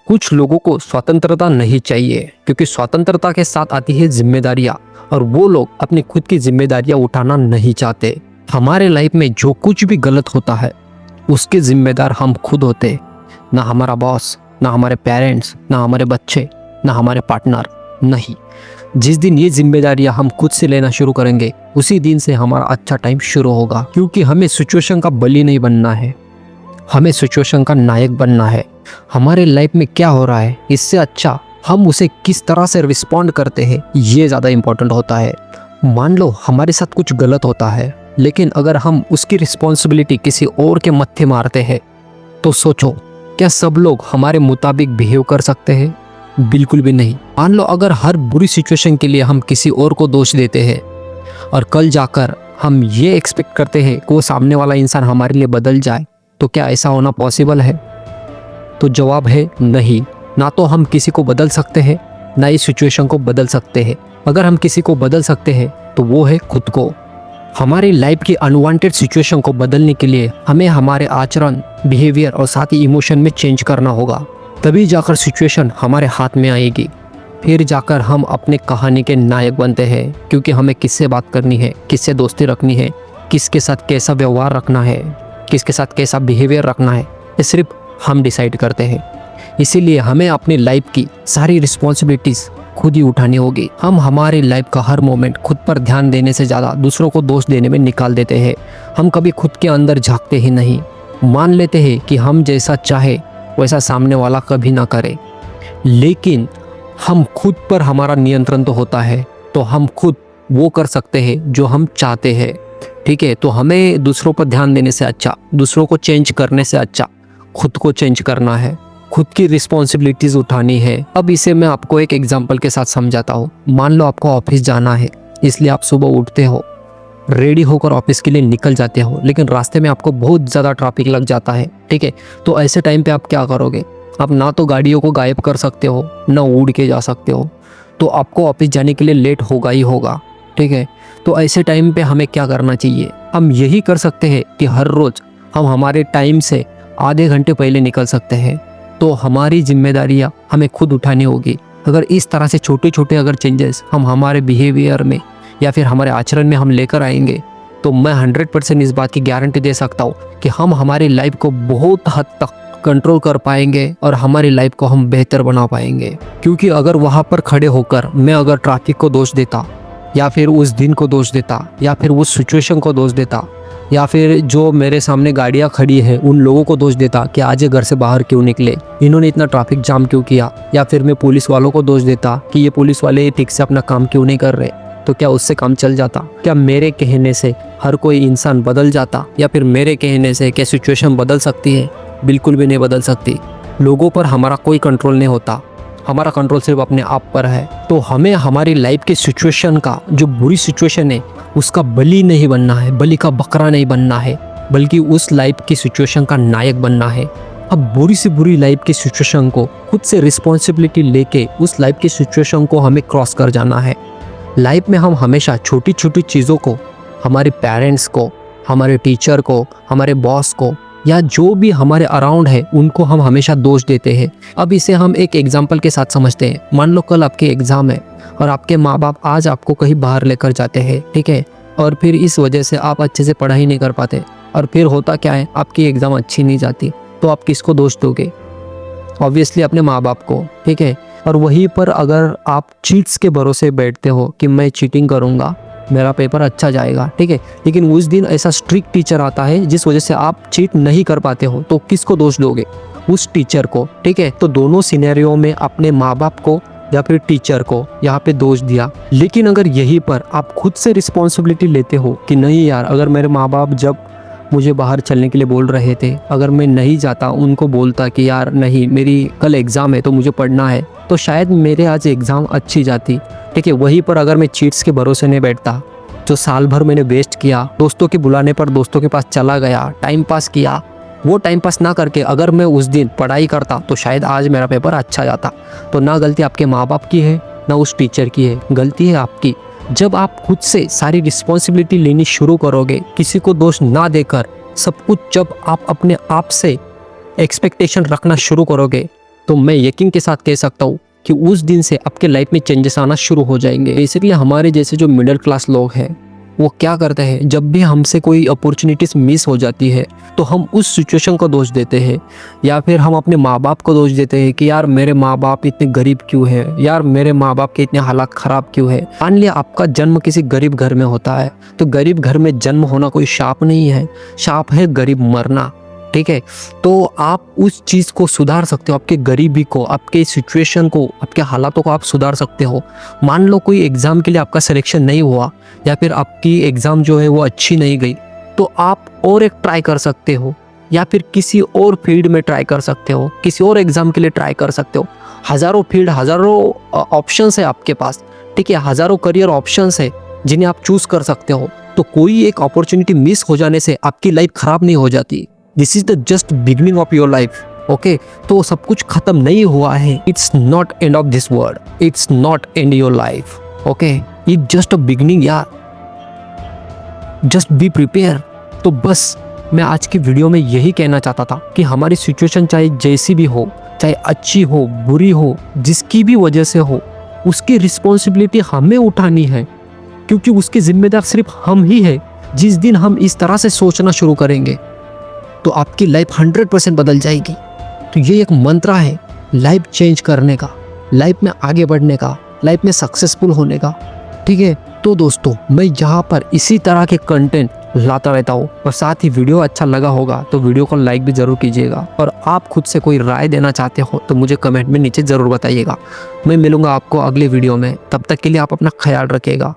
कुछ लोगों को स्वतंत्रता नहीं चाहिए क्योंकि स्वतंत्रता के साथ आती है जिम्मेदारियां, और वो लोग अपनी खुद की जिम्मेदारियां उठाना नहीं चाहते। हमारे लाइफ में जो कुछ भी गलत होता है उसके जिम्मेदार हम खुद होते, ना हमारा बॉस, ना हमारे पेरेंट्स, ना हमारे बच्चे, ना हमारे पार्टनर। नहीं, जिस दिन ये जिम्मेदारियां हम खुद से लेना शुरू करेंगे उसी दिन से हमारा अच्छा टाइम शुरू होगा। क्योंकि हमें सिचुएशन का बली नहीं बनना है, हमें सिचुएशन का नायक बनना है। हमारे लाइफ में क्या हो रहा है इससे अच्छा हम उसे किस तरह से रिस्पॉन्ड करते हैं ये ज़्यादा इम्पोर्टेंट होता है। मान लो हमारे साथ कुछ गलत होता है, लेकिन अगर हम उसकी रिस्पॉन्सिबिलिटी किसी और के मत्थे मारते हैं तो सोचो, क्या सब लोग हमारे मुताबिक बिहेव कर सकते हैं? बिल्कुल भी नहीं। मान लो अगर हर बुरी सिचुएशन के लिए हम किसी और को दोष देते हैं और कल जाकर हम ये एक्सपेक्ट करते हैं कि वो सामने वाला इंसान हमारे लिए बदल जाए, तो क्या ऐसा होना पॉसिबल है? तो जवाब है नहीं। ना तो हम किसी को बदल सकते हैं, ना इस सिचुएशन को बदल सकते हैं। अगर हम किसी को बदल सकते हैं तो वो है खुद को। हमारी लाइफ की अनवांटेड सिचुएशन को बदलने के लिए हमें हमारे आचरण, बिहेवियर और साथ ही इमोशन में चेंज करना होगा। तभी जाकर सिचुएशन हमारे हाथ में आएगी, फिर जाकर हम अपने कहानी के नायक बनते हैं। क्योंकि हमें किससे बात करनी है, किससे दोस्ती रखनी है, किसके साथ कैसा व्यवहार रखना है, किसके साथ कैसा बिहेवियर रखना है, ये सिर्फ हम डिसाइड करते हैं। इसीलिए हमें अपनी लाइफ की सारी रिस्पॉन्सिबिलिटीज़ खुद ही उठानी होगी। हम हमारी लाइफ का हर मोमेंट खुद पर ध्यान देने से ज़्यादा दूसरों को दोष देने में निकाल देते हैं। हम कभी खुद के अंदर झांकते ही नहीं। मान लेते हैं कि हम जैसा चाहे वैसा सामने वाला कभी ना करे, लेकिन हम खुद पर हमारा नियंत्रण तो होता है, तो हम खुद वो कर सकते हैं जो हम चाहते हैं। ठीक है, तो हमें दूसरों पर ध्यान देने से अच्छा, दूसरों को चेंज करने से अच्छा खुद को चेंज करना है, खुद की रिस्पॉन्सिबिलिटीज़ उठानी है। अब इसे मैं आपको एक एग्जांपल के साथ समझाता हूँ। मान लो आपको ऑफिस जाना है, इसलिए आप सुबह उठते हो, रेडी होकर ऑफिस के लिए निकल जाते हो, लेकिन रास्ते में आपको बहुत ज़्यादा ट्रैफिक लग जाता है। ठीक है, तो ऐसे टाइम पे आप क्या करोगे? आप ना तो गाड़ियों को गायब कर सकते हो, ना उड़ के जा सकते हो, तो आपको ऑफिस जाने के लिए लेट होगा ही होगा। ठीक है, तो ऐसे टाइम पे हमें क्या करना चाहिए? हम यही कर सकते हैं कि हर रोज़ हम हमारे टाइम से आधे घंटे पहले निकल सकते हैं। तो हमारी जिम्मेदारियाँ हमें खुद उठानी होगी। अगर इस तरह से छोटे छोटे अगर चेंजेस हम हमारे बिहेवियर में या फिर हमारे आचरण में हम लेकर आएंगे, तो मैं 100% इस बात की गारंटी दे सकता हूँ कि हम हमारी लाइफ को बहुत हद तक कंट्रोल कर पाएंगे और हमारी लाइफ को हम बेहतर बना पाएंगे। क्योंकि अगर वहाँ पर खड़े होकर मैं अगर ट्रैफिक को दोष देता, या फिर उस दिन को दोष देता, या फिर उस सिचुएशन को दोष देता, या फिर जो मेरे सामने गाड़ियाँ खड़ी है उन लोगों को दोष देता कि आज ये घर से बाहर क्यों निकले, इन्होंने इतना ट्रैफिक जाम क्यों किया, या फिर मैं पुलिस वालों को दोष देता कि ये पुलिस वाले ठीक से अपना काम क्यों नहीं कर रहे, तो क्या उससे काम चल जाता? क्या मेरे कहने से हर कोई इंसान बदल जाता? या फिर मेरे कहने से क्या सिचुएशन बदल सकती है? बिल्कुल भी नहीं बदल सकती। लोगों पर हमारा कोई कंट्रोल नहीं होता, हमारा कंट्रोल सिर्फ अपने आप पर है। तो हमें हमारी लाइफ की सिचुएशन का, जो बुरी सिचुएशन है उसका बली नहीं बनना है, बलि का बकरा नहीं बनना है, बल्कि उस लाइफ की सिचुएशन का नायक बनना है। अब बुरी से बुरी लाइफ की सिचुएशन को खुद से रिस्पॉन्सिबिलिटी लेके उस लाइफ की सिचुएशन को हमें क्रॉस कर जाना है। लाइफ में हम हमेशा छोटी छोटी चीज़ों को, हमारे पेरेंट्स को, हमारे टीचर को, हमारे बॉस को, या जो भी हमारे अराउंड है उनको हम हमेशा दोष देते हैं। अब इसे हम एक एग्जाम्पल के साथ समझते हैं। मान लो कल आपके एग्ज़ाम है और आपके माँ बाप आज आपको कहीं बाहर लेकर जाते हैं, ठीक है, और फिर इस वजह से आप अच्छे से पढ़ाई नहीं कर पाते, और फिर होता क्या है, आपकी एग्ज़ाम अच्छी नहीं जाती, तो आप किसको दोष दोगे? ऑब्वियसली अपने माँ बाप को। ठीक है, और वहीं पर अगर आप चीट्स के भरोसे बैठते हो कि मैं चीटिंग करूँगा, मेरा पेपर अच्छा जाएगा, ठीक है, लेकिन उस दिन ऐसा स्ट्रिक्ट टीचर आता है जिस वजह से आप चीट नहीं कर पाते हो, तो किसको दोष दोगे? उस टीचर को। ठीक है, तो दोनों सिनेरियो में अपने माँ बाप को या फिर टीचर को यहाँ पे दोष दिया। लेकिन अगर यहीं पर आप खुद से रिस्पॉन्सिबिलिटी लेते हो कि नहीं यार, अगर मेरे माँ बाप जब मुझे बाहर चलने के लिए बोल रहे थे, अगर मैं नहीं जाता, उनको बोलता कि यार नहीं मेरी कल एग्ज़ाम है तो मुझे पढ़ना है, तो शायद मेरे आज एग्ज़ाम अच्छी जाती। ठीक है, वहीं पर अगर मैं चीट्स के भरोसे नहीं बैठता, जो साल भर मैंने वेस्ट किया, दोस्तों के बुलाने पर दोस्तों के पास चला गया, टाइम पास किया, वो टाइम पास ना करके अगर मैं उस दिन पढ़ाई करता तो शायद आज मेरा पेपर अच्छा जाता। तो ना गलती आपके माँ बाप की है ना उस टीचर की है, गलती है आपकी। जब आप खुद से सारी रिस्पॉन्सिबिलिटी लेनी शुरू करोगे, किसी को दोष ना देकर सब कुछ, जब आप अपने आप से एक्सपेक्टेशन रखना शुरू करोगे, तो मैं यकीन के साथ कह सकता हूँ कि उस दिन से आपके लाइफ में चेंजेस आना शुरू हो जाएंगे। इसलिए हमारे जैसे जो मिडिल क्लास लोग हैं वो क्या करते हैं, जब भी हमसे कोई अपॉर्चुनिटीज मिस हो जाती है तो हम उस सिचुएशन को दोष देते हैं, या फिर हम अपने माँ बाप को दोष देते हैं कि यार मेरे माँ बाप इतने गरीब क्यों है, यार मेरे माँ बाप के इतने हालात ख़राब क्यों है। मान लिया आपका जन्म किसी गरीब घर में होता है, तो गरीब घर में जन्म होना कोई शाप नहीं है, शाप है गरीब मरना। ठीक है, तो आप उस चीज़ को सुधार सकते हो, आपके गरीबी को, आपके सिचुएशन को, आपके हालातों को आप सुधार सकते हो। मान लो कोई एग्ज़ाम के लिए आपका सिलेक्शन नहीं हुआ, या फिर आपकी एग्ज़ाम जो है वो अच्छी नहीं गई, तो आप और एक ट्राई कर सकते हो, या फिर किसी और फील्ड में ट्राई कर सकते हो, किसी और एग्ज़ाम के लिए ट्राई कर सकते हो। हज़ारों फील्ड, हज़ारों ऑप्शंस है आपके पास। ठीक है, हज़ारों करियर ऑप्शंस है जिन्हें आप चूज़ कर सकते हो। तो कोई एक अपॉर्चुनिटी मिस हो जाने से आपकी लाइफ ख़राब नहीं हो जाती। This is the just beginning of your life. Okay, तो सब कुछ खत्म नहीं हुआ है। It's not end of this world, it's not and your life. Okay, it just a beginning यार, जस्ट बी प्रिपेयर। तो बस मैं आज की वीडियो में यही कहना चाहता था कि हमारी सिचुएशन चाहे जैसी भी हो, चाहे अच्छी हो, बुरी हो, जिसकी भी वजह से हो, उसकी रिस्पॉन्सिबिलिटी हमें उठानी है, क्योंकि उसके जिम्मेदार सिर्फ हम ही है। जिस दिन हम इस तरह से सोचना शुरू करेंगे तो आपकी लाइफ 100% बदल जाएगी। तो ये एक मंत्र है लाइफ चेंज करने का, लाइफ में आगे बढ़ने का, लाइफ में सक्सेसफुल होने का। ठीक है, तो दोस्तों मैं यहाँ पर इसी तरह के कंटेंट लाता रहता हूँ, और साथ ही वीडियो अच्छा लगा होगा तो वीडियो को लाइक भी ज़रूर कीजिएगा। और आप खुद से कोई राय देना चाहते हो तो मुझे कमेंट में नीचे ज़रूर बताइएगा। मैं मिलूँगा आपको अगले वीडियो में, तब तक के लिए आप अपना ख्याल रखिएगा।